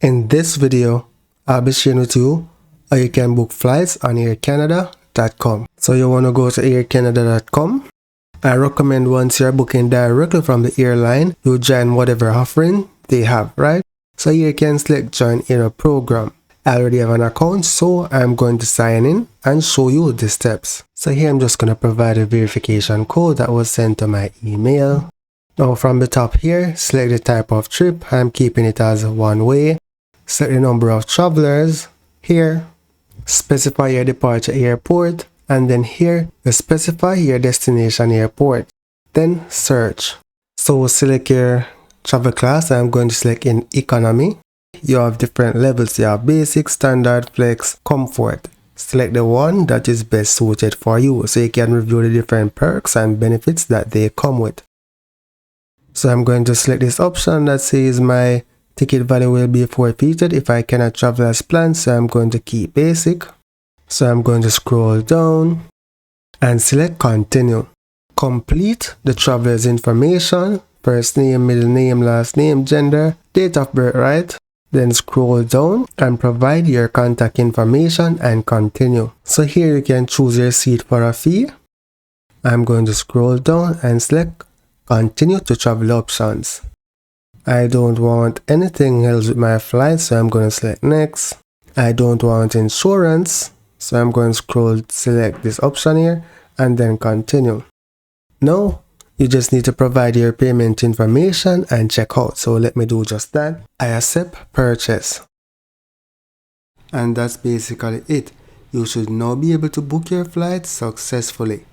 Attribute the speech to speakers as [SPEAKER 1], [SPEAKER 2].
[SPEAKER 1] In this video, I'll be sharing with you how you can book flights on aircanada.com. So you want to go to aircanada.com. I recommend once you're booking directly from the airline, you join whatever offering they have, right? So here you can select join in a program. I already have an account, so I'm going to sign in and show you the steps. So here I'm just going to provide a verification code that was sent to my email. Now from the top here, select the type of trip. I'm keeping it as one way. Select the number of travelers. Here, specify your departure airport. And then here, you specify your destination airport. Then search. So select your travel class. I'm going to select in economy. You have different levels. You have basic, standard, flex, comfort. Select the one that is best suited for you so you can review the different perks and benefits that they come with. So I'm going to select this option that says my ticket value will be forfeited if I cannot travel as planned. So I'm going to keep basic. So I'm going to scroll down and select continue. Complete the traveler's information, first name, middle name, last name, gender, date of birth, right? Then scroll down and provide your contact information and continue. So here you can choose your seat for a fee. I'm going to scroll down and select continue to travel options. I don't want anything else with my flight, so I'm going to select next. I don't want insurance, so I'm going to select this option here and then continue. Now you just need to provide your payment information and check out. So let me do just that. I accept purchase. And that's basically it. You should now be able to book your flight successfully.